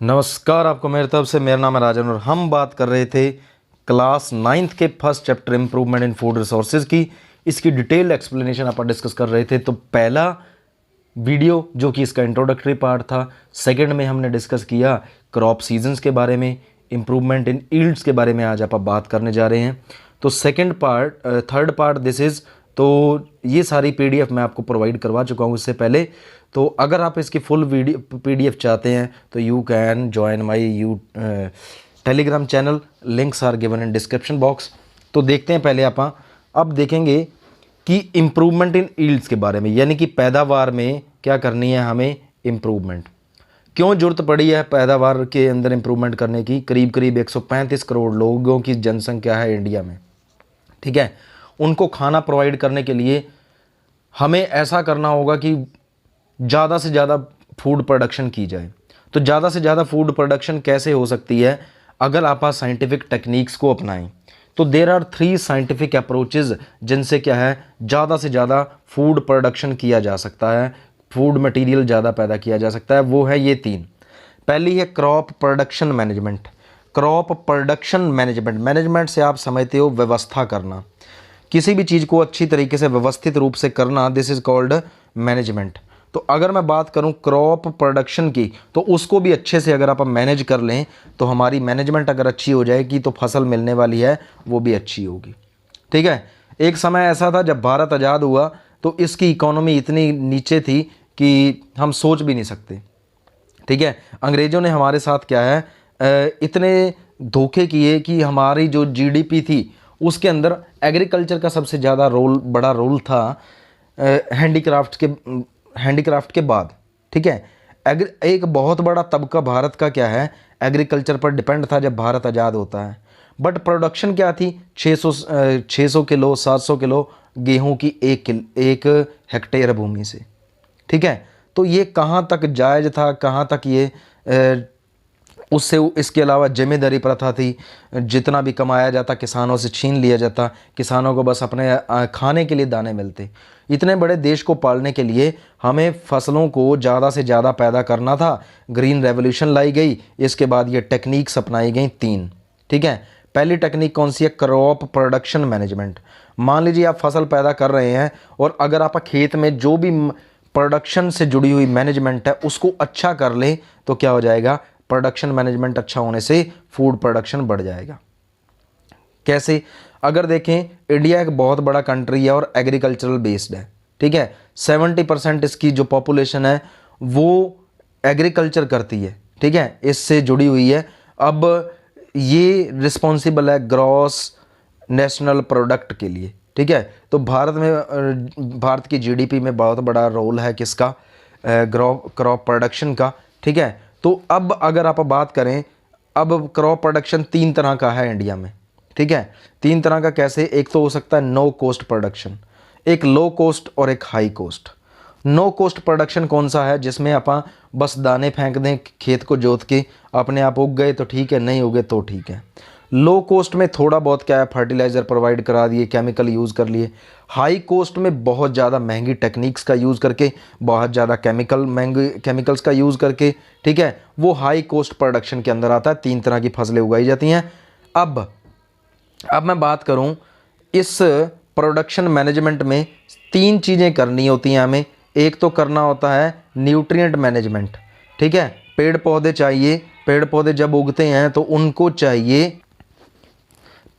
नमस्कार, आपको मेरी तरफ से। मेरा नाम है राजन और हम बात कर रहे थे क्लास 9th के first chapter improvement in food resources की। इसकी डिटेल्ड एक्सप्लेनेशन आप डिस्कस कर रहे थे। तो पहला वीडियो जो कि इसका इंट्रोडक्टरी पार्ट था, सेकंड में हमने डिस्कस किया क्रॉप सीजन्स के बारे में, इम्प्रूवमेंट इन ईल्ड्स के बारे में आज आप बात करने जा रहे हैं। तो second part, third part this is, तो ये सारी पीडीएफ मैं आपको प्रोवाइड करवा चुका हूँ इससे पहले। तो अगर आप इसकी फुल वीडियो पीडीएफ चाहते हैं तो you can join my Telegram channel, links are given in description box. तो देखते हैं पहले अब देखेंगे कि इम्प्रूवमेंट इन ईल्ड्स के बारे में, यानी कि पैदावार में क्या करनी है हमें इम्प्रूवमेंट। क्यों ज़रूरत पड़ी है पैदावार के अंदर इम्प्रूवमेंट करने की। करीब करीब 135 करोड़ लोगों की जनसंख्या है इंडिया में, ठीक है। उनको खाना प्रोवाइड करने के लिए हमें ऐसा करना होगा कि ज़्यादा से ज़्यादा फूड प्रोडक्शन की जाए। तो ज़्यादा से ज़्यादा फूड प्रोडक्शन कैसे हो सकती है अगर आप साइंटिफिक टेक्निक्स को अपनाएं। तो देर आर 3 साइंटिफिक अप्रोचेज़ जिनसे क्या है ज़्यादा से ज़्यादा फूड प्रोडक्शन किया जा सकता है, फूड मटेरियल ज़्यादा पैदा किया जा सकता है। वो है ये 3। पहली है crop production management. Crop production management से आप समझते हो व्यवस्था करना, किसी भी चीज़ को अच्छी तरीके से व्यवस्थित रूप से करना, दिस इज़ कॉल्ड मैनेजमेंट। तो अगर मैं बात करूं क्रॉप प्रोडक्शन की, तो उसको भी अच्छे से अगर आप मैनेज कर लें तो हमारी मैनेजमेंट अगर अच्छी हो जाएगी तो फसल मिलने वाली है वो भी अच्छी होगी, ठीक है। एक समय ऐसा था जब भारत आज़ाद हुआ तो इसकी इकोनॉमी इतनी नीचे थी कि हम सोच भी नहीं सकते, ठीक है। अंग्रेज़ों ने हमारे साथ क्या है इतने धोखे किए कि हमारी जो जीडीपी थी उसके अंदर एग्रीकल्चर का सबसे ज़्यादा बड़ा रोल था हैंडीक्राफ्ट के बाद, ठीक है। एक बहुत बड़ा तबका भारत का क्या है एग्रीकल्चर पर डिपेंड था जब भारत आज़ाद होता है। बट प्रोडक्शन क्या थी 600 किलो 700 किलो गेहूं की एक हेक्टेयर भूमि से, ठीक है। तो ये कहाँ तक जायज़ था, कहाँ तक ये उससे इसके अलावा जिम्मेदारी प्रथा थी। जितना भी कमाया जाता किसानों से छीन लिया जाता, किसानों को बस अपने खाने के लिए दाने मिलते। इतने बड़े देश को पालने के लिए हमें फसलों को ज़्यादा से ज़्यादा पैदा करना था। ग्रीन रेवोल्यूशन लाई गई, इसके बाद ये टेक्निक्स अपनाई गई 3, ठीक है। पहली टेक्निक कौन सी है, क्रॉप प्रोडक्शन मैनेजमेंट। मान लीजिए आप फसल पैदा कर रहे हैं और अगर आप खेत में जो भी प्रोडक्शन से जुड़ी हुई मैनेजमेंट है उसको अच्छा कर लें तो क्या हो जाएगा, प्रोडक्शन मैनेजमेंट अच्छा होने से फूड प्रोडक्शन बढ़ जाएगा। कैसे, अगर देखें इंडिया एक बहुत बड़ा कंट्री है और एग्रीकल्चरल बेस्ड है, ठीक है। 70% इसकी जो पॉपुलेशन है वो एग्रीकल्चर करती है, ठीक है, इससे जुड़ी हुई है। अब ये रिस्पॉन्सिबल है ग्रॉस नेशनल प्रोडक्ट के लिए, ठीक है। तो भारत की जीडीपी में बहुत बड़ा रोल है किसका, क्रॉप प्रोडक्शन का, ठीक है। तो अब अगर आप बात करें, अब क्रॉप प्रोडक्शन 3 तरह का है इंडिया में, ठीक है। 3 तरह का कैसे, एक तो हो सकता है नो कॉस्ट प्रोडक्शन, एक लो कॉस्ट और एक high cost. No cost production कौन सा है, जिसमें आप बस दाने फेंक दें खेत को जोत के, अपने आप उग गए तो ठीक है, नहीं उगे तो ठीक है। लो कॉस्ट में थोड़ा बहुत क्या है फर्टिलाइज़र प्रोवाइड करा दिए, केमिकल यूज़ कर लिए। हाई कॉस्ट में बहुत ज़्यादा महंगी टेक्निक्स का यूज़ करके, बहुत ज़्यादा महंगे केमिकल्स का यूज़ करके, ठीक है, वो हाई कॉस्ट प्रोडक्शन के अंदर आता है। 3 तरह की फसलें उगाई जाती हैं। अब मैं बात करूं, इस प्रोडक्शन मैनेजमेंट में 3 चीज़ें करनी होती हैं हमें। एक तो करना होता है न्यूट्रिएंट मैनेजमेंट, ठीक है। पेड़ पौधे चाहिए, पेड़ पौधे जब उगते हैं तो उनको चाहिए,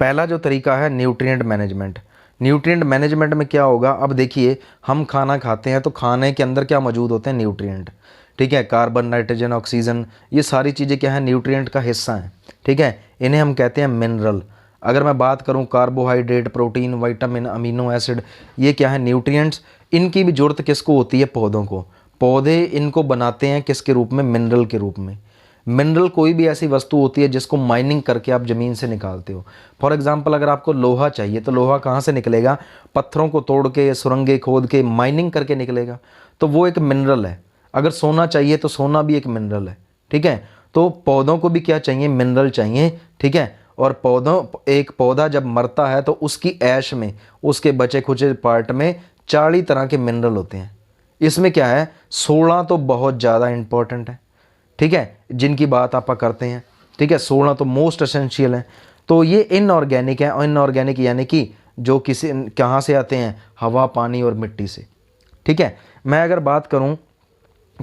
पहला जो तरीका है न्यूट्रिएंट मैनेजमेंट। न्यूट्रिएंट मैनेजमेंट में क्या होगा, अब देखिए हम खाना खाते हैं तो खाने के अंदर क्या मौजूद होते हैं, न्यूट्रिएंट, ठीक है। कार्बन, नाइट्रोजन, ऑक्सीजन, ये सारी चीज़ें क्या है न्यूट्रिएंट का हिस्सा हैं, ठीक है। इन्हें हम कहते हैं मिनरल। अगर मैं बात करूं carbohydrate, protein, vitamin, amino acid, ये क्या है न्यूट्रिएंट्स। इनकी भी ज़रूरत किसको होती है, पौधों को। पौधे इनको बनाते हैं किसके रूप में, मिनरल के रूप में। मिनरल कोई भी ऐसी वस्तु होती है जिसको माइनिंग करके आप ज़मीन से निकालते हो। फॉर एग्जांपल अगर आपको लोहा चाहिए तो लोहा कहाँ से निकलेगा, पत्थरों को तोड़ के, सुरंगें खोद के, माइनिंग करके निकलेगा, तो वो एक मिनरल है। अगर सोना चाहिए तो सोना भी एक मिनरल है, ठीक है। तो पौधों को भी क्या चाहिए, मिनरल चाहिए, ठीक है। और एक पौधा जब मरता है तो उसकी ऐश में, उसके बचे खुचे पार्ट में 40 तरह के मिनरल होते हैं। इसमें क्या है 16 तो बहुत ज़्यादा इंपॉर्टेंट है, ठीक है, जिनकी बात आप करते हैं। ठीक है, 16 तो मोस्ट एसेंशियल हैं। तो ये इनऑर्गेनिक है, और इनऑर्गेनिक यानी कि जो किसी कहाँ से आते हैं, हवा, पानी और मिट्टी से। ठीक है, मैं अगर बात करूँ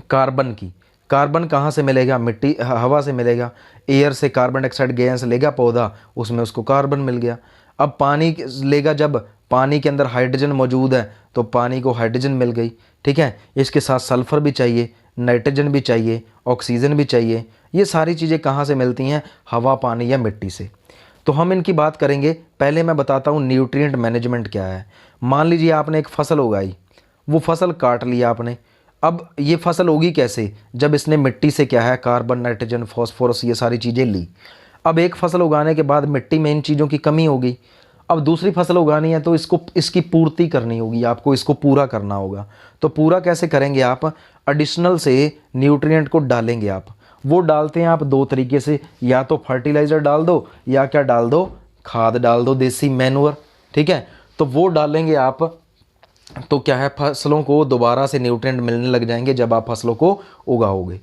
कार्बन की, कार्बन कहाँ से मिलेगा, मिट्टी हवा से मिलेगा। एयर से कार्बन डाइऑक्साइड गैस लेगा पौधा, उसमें उसको कार्बन मिल गया। अब पानी लेगा, जब पानी के अंदर हाइड्रोजन मौजूद है तो पानी को हाइड्रोजन मिल गई। ठीक है, इसके साथ सल्फ़र भी चाहिए, नाइट्रोजन भी चाहिए, ऑक्सीजन भी चाहिए। ये सारी चीज़ें कहाँ से मिलती हैं, हवा, पानी या मिट्टी से। तो हम इनकी बात करेंगे। पहले मैं बताता हूँ न्यूट्रिएंट मैनेजमेंट क्या है। मान लीजिए आपने एक फसल उगाई, वो फसल काट लिया आपने। अब ये फसल होगी कैसे, जब इसने मिट्टी से क्या है, कार्बन, नाइट्रोजन, फॉस्फोरस, ये सारी चीज़ें ली। अब एक फसल उगाने के बाद मिट्टी में इन चीज़ों की कमी होगी। अब दूसरी फसल उगानी है तो इसकी पूर्ति करनी होगी, आपको इसको पूरा करना होगा। तो पूरा कैसे करेंगे आप, एडिशनल से न्यूट्रिएंट को डालेंगे आप। वो डालते हैं आप दो तरीके से, या तो फर्टिलाइज़र डाल दो, या क्या डाल दो, खाद डाल दो, देसी मैन्योर। ठीक है, तो वो डालेंगे आप, तो क्या है, फसलों को दोबारा से न्यूट्रिएंट मिलने लग जाएंगे जब आप फसलों को उगाओगे।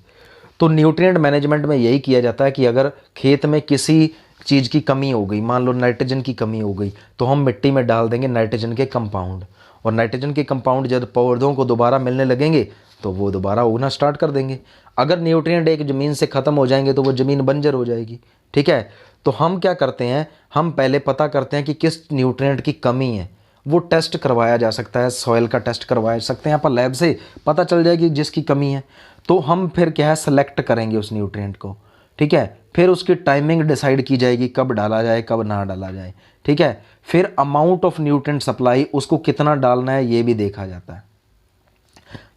तो न्यूट्रिएंट मैनेजमेंट में यही किया जाता है कि अगर खेत में किसी चीज़ की कमी हो गई, मान लो नाइट्रोजन की कमी हो गई, तो हम मिट्टी में डाल देंगे नाइट्रोजन के कंपाउंड, और नाइट्रोजन के कंपाउंड जब पौधों को दोबारा मिलने लगेंगे तो वो दोबारा उगना स्टार्ट कर देंगे। अगर न्यूट्रिएंट एक ज़मीन से ख़त्म हो जाएंगे तो वो ज़मीन बंजर हो जाएगी। ठीक है, तो हम क्या करते हैं, हम पहले पता करते हैं कि किस न्यूट्रिएंट की कमी है। वो टेस्ट करवाया जा सकता है, सॉइल का टेस्ट करवाया सकते हैं आप लैब से, पता चल जाएगी जिसकी कमी है। तो हम फिर क्या है, सेलेक्ट करेंगे उस न्यूट्रिएंट को। ठीक है, फिर उसकी टाइमिंग डिसाइड की जाएगी, कब डाला जाए कब ना डाला जाए। ठीक है, फिर अमाउंट ऑफ न्यूट्रिएंट सप्लाई, उसको कितना डालना है ये भी देखा जाता है।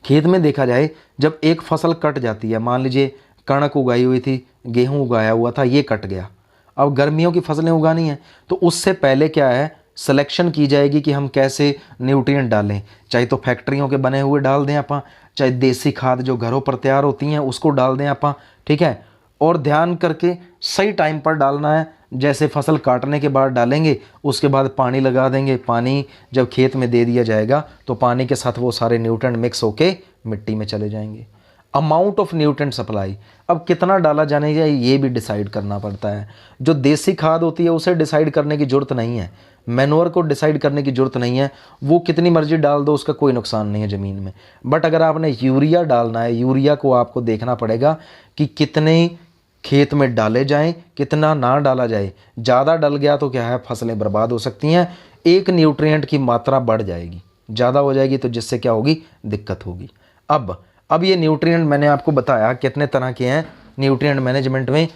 खेत में देखा जाए, जब एक फसल कट जाती है, मान लीजिए कणक उगाई हुई थी, गेहूं उगाया हुआ था, ये कट गया, अब गर्मियों की फसलें उगानी है, तो उससे पहले क्या है, सिलेक्शन की जाएगी कि हम कैसे न्यूट्रिएंट डालें। चाहे तो फैक्ट्रियों के बने हुए डाल दें आप, चाहे देसी खाद जो घरों पर तैयार होती हैं उसको डाल दें आप। ठीक है, और ध्यान करके सही टाइम पर डालना है। जैसे फसल काटने के बाद डालेंगे, उसके बाद पानी लगा देंगे। पानी जब खेत में दे दिया जाएगा तो पानी के साथ वो सारे न्यूट्रिएंट मिक्स होके मिट्टी में चले जाएंगे। अमाउंट ऑफ न्यूट्रिएंट सप्लाई, अब कितना डाला जाने चाहिए ये भी डिसाइड करना पड़ता है। जो देसी खाद होती है उसे डिसाइड करने की ज़रूरत नहीं है, मैन्योर को डिसाइड करने की ज़रूरत नहीं है, वो कितनी मर्जी डाल दो, उसका कोई नुकसान नहीं है ज़मीन में। बट अगर आपने यूरिया डालना है, यूरिया को आपको देखना पड़ेगा कि कितने खेत में डाले जाएं, कितना ना डाला जाए। ज़्यादा डल गया तो क्या है, फसलें बर्बाद हो सकती हैं, एक न्यूट्रिएंट की मात्रा बढ़ जाएगी, ज़्यादा हो जाएगी तो जिससे क्या होगी, दिक्कत होगी। अब ये न्यूट्रिएंट मैंने आपको बताया कितने तरह के हैं न्यूट्रिएंट मैनेजमेंट में।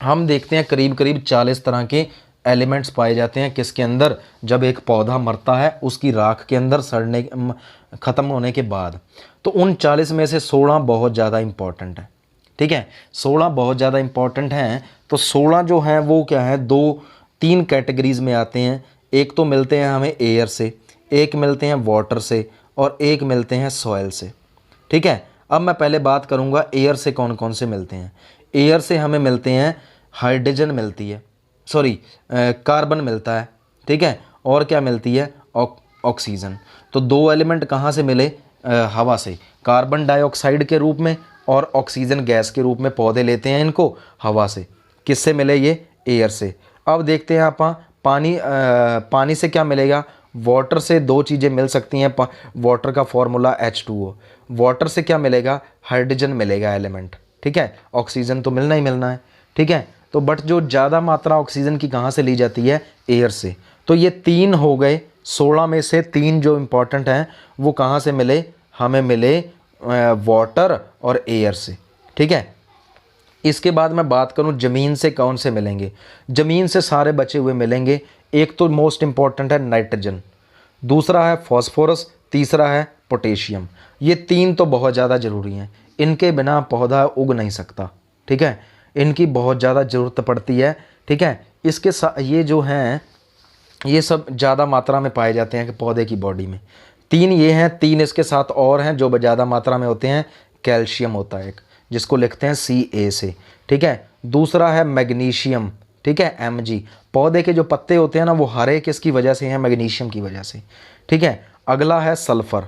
हम देखते हैं करीब करीब 40 तरह के एलिमेंट्स पाए जाते हैं किसके अंदर, जब एक पौधा मरता है उसकी राख के अंदर सड़ने ख़त्म होने के बाद। तो उन 40 में से 16 बहुत ज़्यादा इम्पॉर्टेंट है। ठीक है, 16 बहुत ज़्यादा इम्पॉर्टेंट हैं। तो 16 जो हैं वो क्या है, तीन कैटेगरीज़ में आते हैं। एक तो मिलते हैं हमें एयर से, एक मिलते हैं वाटर से, और एक मिलते हैं सॉइल से। ठीक है, अब मैं पहले बात करूंगा एयर से कौन कौन से मिलते हैं। एयर से हमें मिलते हैं, हाइड्रोजन मिलती है, कार्बन मिलता है। ठीक है, और क्या मिलती है, ऑक्सीजन। तो दो एलिमेंट कहाँ से मिले, हवा से, कार्बन डाइऑक्साइड के रूप में और ऑक्सीजन गैस के रूप में पौधे लेते हैं इनको हवा से। किससे मिले ये, एयर से। अब देखते हैं आप पानी से क्या मिलेगा, वाटर से दो चीज़ें मिल सकती हैं। वाटर का फॉर्मूला H2O। वाटर से क्या मिलेगा, हाइड्रोजन मिलेगा एलिमेंट। ठीक है, ऑक्सीजन तो मिलना ही मिलना है। ठीक है, तो बट जो ज़्यादा मात्रा ऑक्सीजन की कहाँ से ली जाती है, एयर से। तो ये तीन हो गए, 16 में से तीन जो इम्पोर्टेंट हैं वो कहाँ से मिले, हमें मिले वाटर और एयर से। ठीक है, इसके बाद मैं बात करूं ज़मीन से कौन से मिलेंगे। ज़मीन से सारे बचे हुए मिलेंगे। एक तो मोस्ट इम्पॉर्टेंट है नाइट्रोजन, दूसरा है फॉस्फोरस, तीसरा है पोटेशियम। ये तीन तो बहुत ज़्यादा ज़रूरी हैं, इनके बिना पौधा उग नहीं सकता। ठीक है, इनकी बहुत ज़्यादा ज़रूरत पड़ती है। ठीक है, इसके साथ ये जो हैं ये सब ज़्यादा मात्रा में पाए जाते हैं कि पौधे की बॉडी में। तीन ये हैं, तीन इसके साथ और हैं जो ज़्यादा मात्रा में होते हैं। कैल्शियम होता है एक, जिसको लिखते हैं Ca से। ठीक है, दूसरा है मैग्नीशियम। ठीक है, Mg। पौधे के जो पत्ते होते हैं ना वो हरे किसकी वजह से हैं, मैग्नीशियम की वजह से। ठीक है, अगला है सल्फ़र।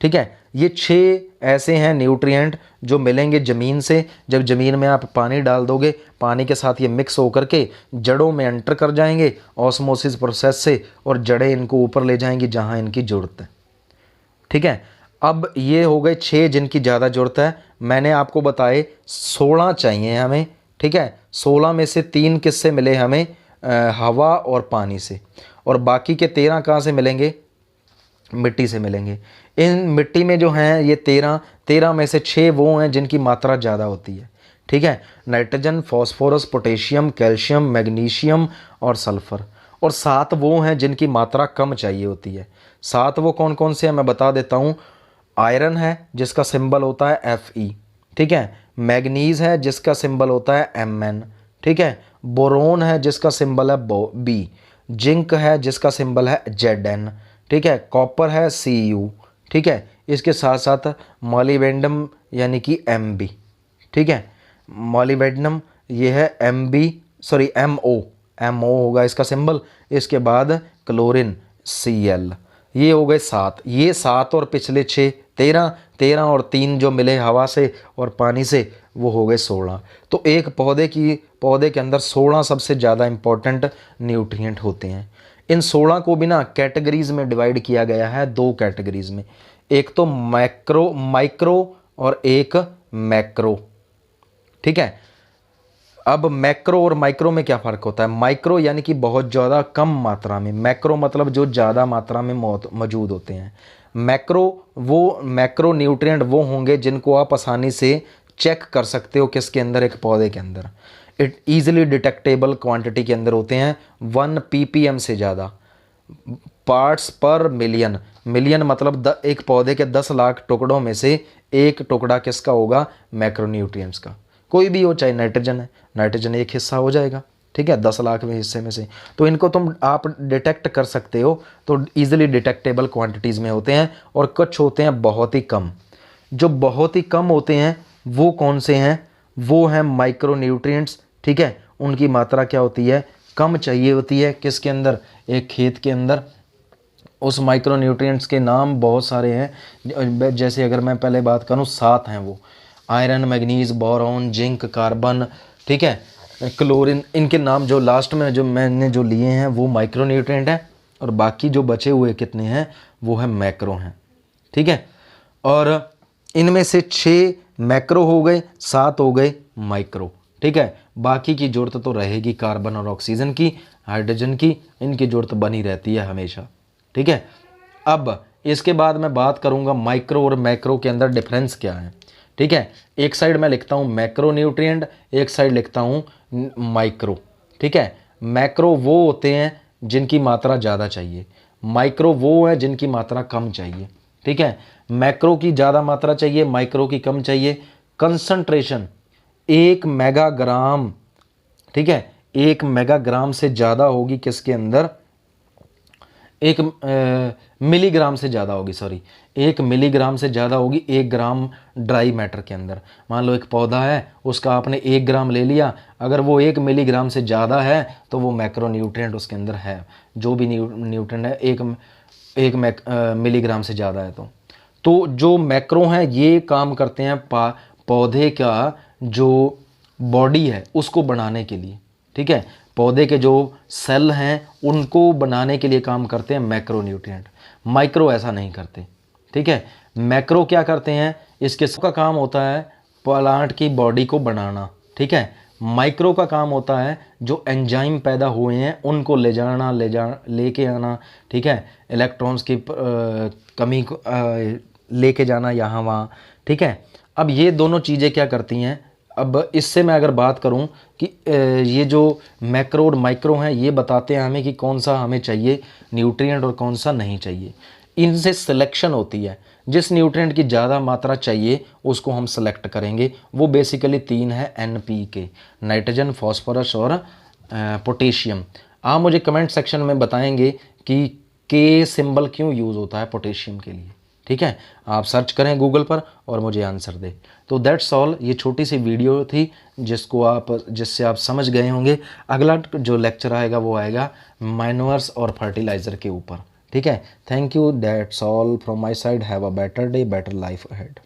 ठीक है, ये 6 ऐसे हैं न्यूट्रिएंट जो मिलेंगे ज़मीन से। जब ज़मीन में आप पानी डाल दोगे, पानी के साथ ये मिक्स होकर के जड़ों में एंटर कर जाएंगे ऑस्मोसिस प्रोसेस से, और जड़ें इनको ऊपर ले जाएंगी जहाँ इनकी ज़रूरत है। ठीक है, अब ये हो गए 6 जिनकी ज़्यादा ज़रूरत है। मैंने आपको बताए 16 चाहिए हमें। ठीक है, 16 में से 3 किससे मिले हमें? हवा और पानी से, और बाकी के 13 कहाँ से मिलेंगे? मिट्टी से मिलेंगे। इन मिट्टी में जो हैं ये 13 में से 6 वो हैं जिनकी मात्रा ज़्यादा होती है। ठीक है, nitrogen, phosphorus, potassium, calcium, magnesium और सल्फर। और 7 वो हैं जिनकी मात्रा कम चाहिए होती है। 7 वो कौन कौन से हैं मैं बता देता हूँ। आयरन है जिसका सिंबल होता है Fe। ठीक है, मैग्नीज है जिसका सिंबल होता है Mn। ठीक है, बोरोन है जिसका सिंबल है B। जिंक है जिसका सिंबल है Zn। ठीक है, कॉपर है Cu। ठीक है, इसके साथ साथ मॉलिबेंडम यानी कि Mb। ठीक है, मॉलिबेंडम ये है MO होगा इसका सिंबल। इसके बाद क्लोरीन Cl। ये हो गए 7। ये 7 और पिछले 6 13 और 3 जो मिले हवा से और पानी से वो हो गए 16। तो एक पौधे के अंदर 16 सबसे ज़्यादा इम्पोर्टेंट न्यूट्रिएंट होते हैं। इन 16 को भी ना कैटेगरीज में डिवाइड किया गया है, 2 कैटेगरीज में। एक तो माइक्रो और एक मैक्रो। ठीक है, अब मैक्रो और माइक्रो में क्या फ़र्क होता है? माइक्रो यानी कि बहुत ज़्यादा कम मात्रा में, मैक्रो मतलब जो ज़्यादा मात्रा में मौजूद होते हैं। मैक्रो न्यूट्रिएंट वो होंगे जिनको आप आसानी से चेक कर सकते हो किसके अंदर? एक पौधे के अंदर। इट ईजिली डिटेक्टेबल क्वांटिटी के अंदर होते हैं, 1 ppm से ज़्यादा, पार्ट्स पर मिलियन। मिलियन मतलब एक पौधे के 10 लाख टुकड़ों में से एक टुकड़ा किसका होगा? मैक्रोन्यूट्रिएंट्स का। कोई भी हो, चाहे नाइट्रोजन है, नाइट्रोजन एक हिस्सा हो जाएगा। ठीक है, 10 लाख में हिस्से में से। तो इनको आप डिटेक्ट कर सकते हो, तो ईजिली डिटेक्टेबल क्वांटिटीज़ में होते हैं। और कुछ होते हैं बहुत ही कम। जो बहुत ही कम होते हैं वो कौन से हैं? वो हैं माइक्रोन्यूट्रिएंट्स। ठीक है, उनकी मात्रा क्या होती है? कम चाहिए होती है। किसके अंदर? एक खेत के अंदर। उस माइक्रोन्यूट्रिएंट्स के नाम बहुत सारे हैं। जैसे अगर मैं पहले बात करूं, 7 हैं वो। Iron, manganese, boron, zinc, carbon, ठीक है, क्लोरीन। इनके नाम जो लास्ट में जो मैंने जो लिए हैं वो माइक्रोन्यूट्रिएंट हैं, और बाकी जो बचे हुए कितने हैं वो है मैक्रो हैं। ठीक है, और इनमें से 6 मैक्रो हो गए, 7 हो गए माइक्रो। ठीक है, बाकी की ज़रूरत तो रहेगी कार्बन और ऑक्सीजन की, हाइड्रोजन की, इनकी ज़रूरत बनी रहती है हमेशा। ठीक है, अब इसके बाद मैं बात करूंगा माइक्रो और मैक्रो के अंदर डिफरेंस क्या है। ठीक है, एक साइड मैं लिखता हूं मैक्रो न्यूट्रिएंट, एक साइड लिखता हूं माइक्रो। ठीक है, मैक्रो वो होते हैं जिनकी मात्रा ज़्यादा चाहिए, माइक्रो वो है जिनकी मात्रा कम चाहिए। ठीक है, मैक्रो की ज़्यादा मात्रा चाहिए, माइक्रो की कम चाहिए। कंसंट्रेशन 1 मेगाग्राम, ठीक है, 1 मेगाग्राम से ज़्यादा होगी किसके अंदर? 1 मिलीग्राम से ज़्यादा होगी, 1 मिलीग्राम से ज़्यादा होगी 1 ग्राम ड्राई मैटर के अंदर। मान लो एक पौधा है, उसका आपने 1 ग्राम ले लिया, अगर वो 1 मिलीग्राम से ज़्यादा है तो वो मैक्रोन्यूट्रिएंट उसके अंदर है। जो भी न्यूट्रिएंट है 1 मिलीग्राम से ज़्यादा है तो जो मैक्रो हैं ये काम करते हैं पौधे का जो बॉडी है उसको बढ़ाने के लिए। ठीक है, पौधे के जो सेल हैं उनको बनाने के लिए काम करते हैं मैक्रोन्यूट्रिएंट। माइक्रो ऐसा नहीं करते। ठीक है, मैक्रो क्या करते हैं? इसके सबका काम होता है प्लांट की बॉडी को बनाना। ठीक है, माइक्रो का काम होता है जो एंजाइम पैदा हुए हैं उनको लेके आना। ठीक है, इलेक्ट्रॉन्स की कमी को लेके जाना यहाँ वहाँ। ठीक है, अब ये दोनों चीज़ें क्या करती हैं? अब इससे मैं अगर बात करूं कि ये जो मैक्रो और माइक्रो हैं ये बताते हैं हमें कि कौन सा हमें चाहिए न्यूट्रिएंट और कौन सा नहीं चाहिए। इनसे सिलेक्शन होती है, जिस न्यूट्रिएंट की ज़्यादा मात्रा चाहिए उसको हम सेलेक्ट करेंगे। वो बेसिकली 3 है NPK, नाइट्रोजन, फॉस्फोरस और पोटेशियम। आप मुझे कमेंट सेक्शन में बताएंगे कि K सिंबल क्यों यूज़ होता है पोटेशियम के लिए। ठीक है, आप सर्च करें गूगल पर और मुझे आंसर दें। तो दैट्स ऑल, ये छोटी सी वीडियो थी जिससे आप समझ गए होंगे। अगला जो लेक्चर आएगा वो आएगा मैन्योर्स और फर्टिलाइज़र के ऊपर। ठीक है, thank you, that's all from my side, have a better day, better life ahead.